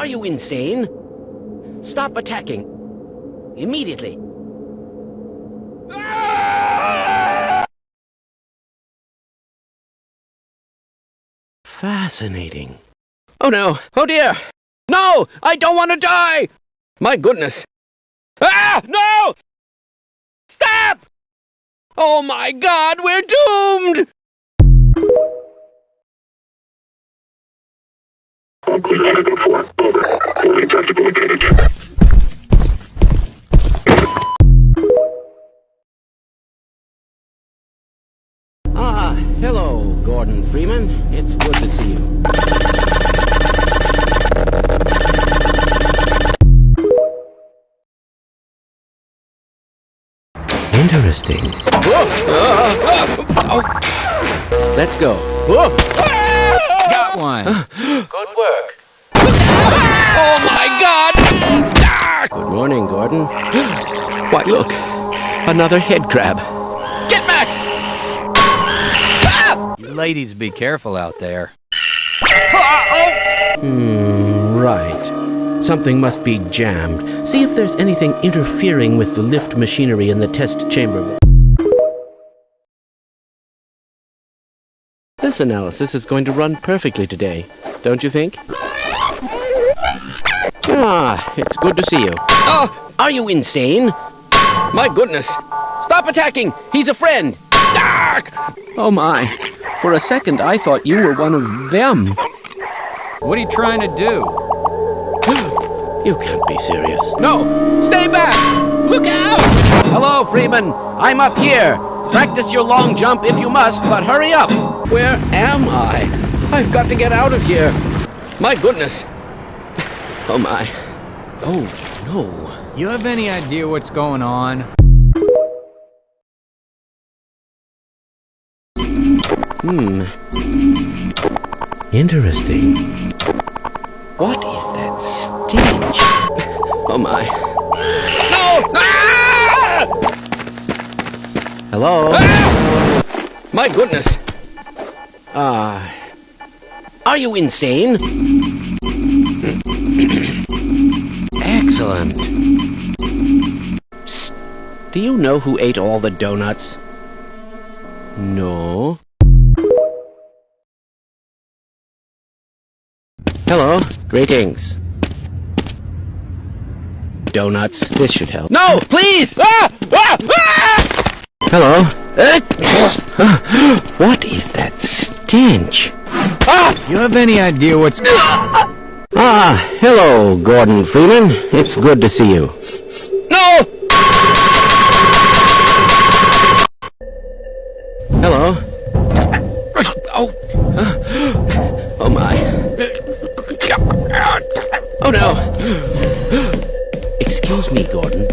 Are you insane? Stop attacking. Immediately. Fascinating. Oh no! Oh dear! No! I don't want to die! My goodness! Ah! No! Stop! Oh my God! We're doomed! Ah, hello, Gordon Freeman. It's good to see you. Interesting. Let's go. Got one. Good work. Oh my God! Good morning, Gordon. Why, look. Another head crab. Get back! You ladies be careful out there. Right. Something must be jammed. See if there's anything interfering with the lift machinery in the test chamber. This analysis is going to run perfectly today, don't you think? Ah, it's good to see you. Oh, are you insane? My goodness! Stop attacking! He's a friend! Oh my. For a second, I thought you were one of them. What are you trying to do? You can't be serious. No! Stay back! Look out! Hello, Freeman. I'm up here. Practice your long jump if you must, but hurry up. Where am I? I've got to get out of here. My goodness. Oh my. Oh, no. You have any idea what's going on? Interesting. What is that stench? Oh my. No! Ah! Hello? Ah! My goodness. Are you insane? Excellent. Psst. Do you know who ate all the donuts? No. Hello. Greetings. Donuts. This should help. No! Please! Ah! Ah! Ah! Hello. What is that stench? Ah! You have any idea what's... Ah, hello, Gordon Freeman. It's good to see you. No! Hello. Oh. Oh my. Oh no. Excuse me, Gordon.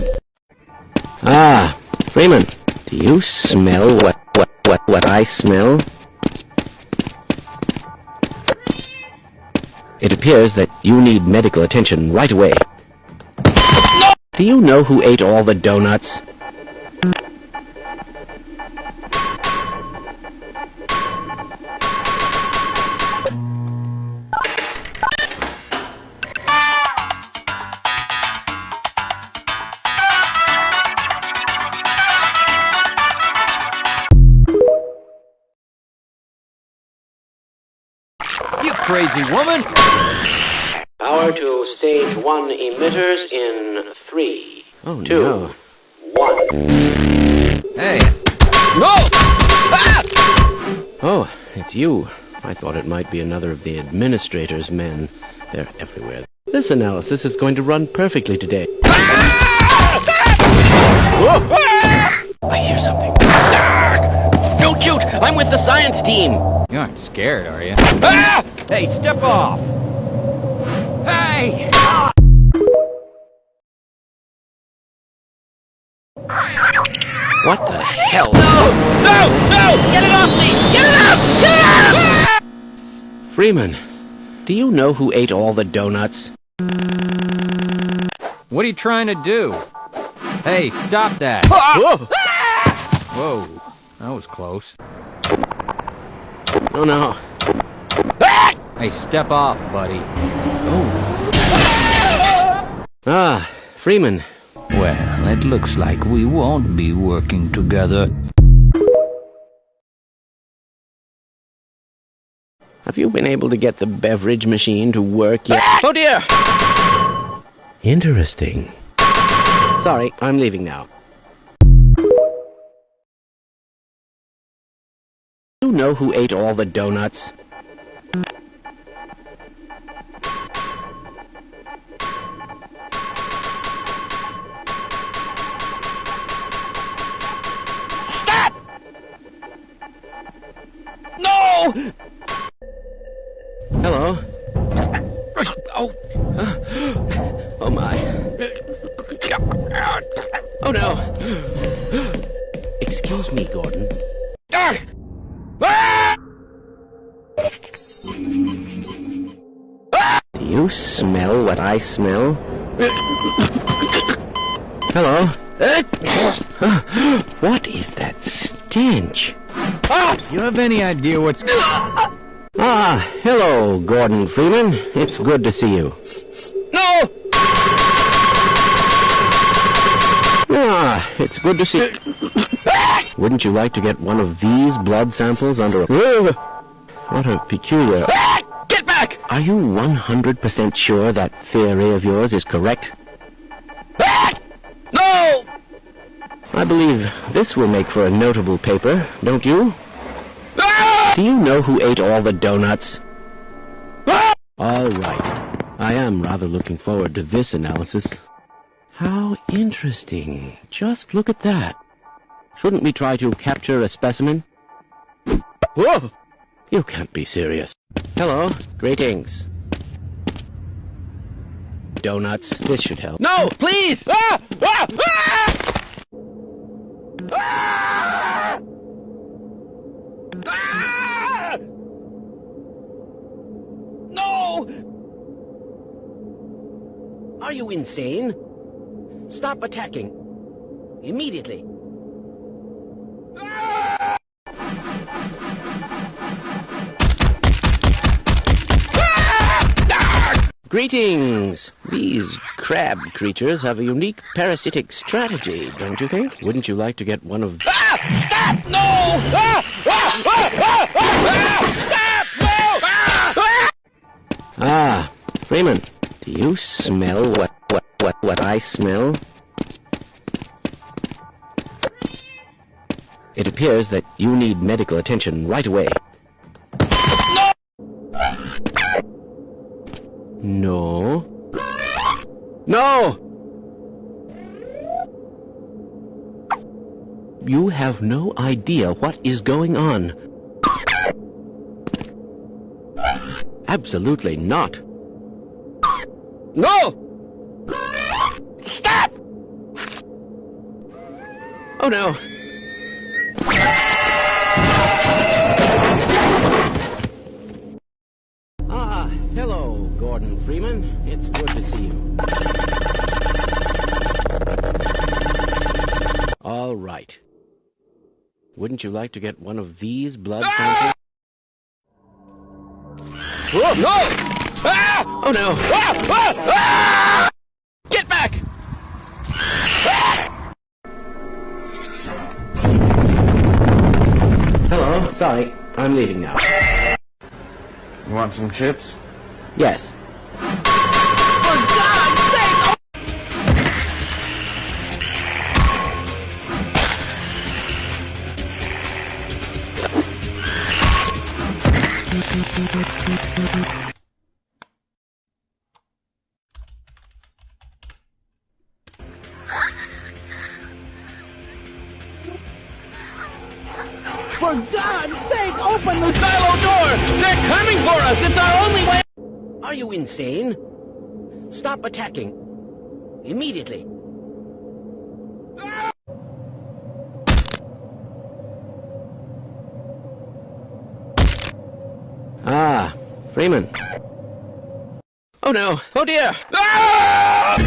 Ah, Freeman. Do you smell what I smell? It appears that you need medical attention right away. No! Do you know who ate all the donuts? You crazy woman! Power to stage 1 emitters in 3, 2, no. 1. Hey! No! Ah! Oh, it's you. I thought it might be another of the administrator's men. They're everywhere. This analysis is going to run perfectly today. Ah! I hear something. Don't shoot! I'm with the science team! You aren't scared, are you? Ah! Hey, step off! Hey! What the hell? No! No! No! Get it off me! Get it off! Get it off! Freeman, do you know who ate all the donuts? What are you trying to do? Hey, stop that! Whoa! Whoa, that was close. Oh no. Hey, step off, buddy. Oh. Ah, Freeman. Well, it looks like we won't be working together. Have you been able to get the beverage machine to work yet? Oh dear! Interesting. Sorry, I'm leaving now. Do you know who ate all the donuts? Stop! No! Hello? Oh. Oh my. Oh no. Excuse me, Gordon. Do you smell what I smell? Hello? What is that stench? You have any idea what's... Ah, hello, Gordon Freeman. It's good to see you. No! Ah, it's good to see... Wouldn't you like to get one of these blood samples under a... What a peculiar... Get back! Are you 100% sure that theory of yours is correct? No! I believe this will make for a notable paper, don't you? Do you know who ate all the donuts? All right. I am rather looking forward to this analysis. How interesting. Just look at that. Shouldn't we try to capture a specimen? Whoa! You can't be serious. Hello. Greetings. Donuts. This should help. No! Please! Ah! Ah! Ah! Ah! Ah! No! Are you insane? Stop attacking. Immediately. Ah! Ah! Greetings! These crab creatures have a unique parasitic strategy, don't you think? Wouldn't you like to get one of... Ah! Stop! No! Ah! Ah! Ah! Ah! Ah! Stop! No! Ah! Ah! Freeman, do you smell what I smell? It appears that you need medical attention right away. No! No! You have no idea what is going on. Absolutely not. No! Stop! Oh no. Ah, hello, Gordon Freeman. It's good to see you. All right. Wouldn't you like to get one of these blood samples? Whoa, no! Ah! Oh no! Ah! Ah! Ah! Get back! Ah! Hello, sorry, I'm leaving now. You want some chips? Yes. For God's sake! For God's sake, open the silo door! They're coming for us! It's our only way! Are you insane? Stop attacking. Immediately. Ah, Freeman. Oh no! Oh dear! Ah!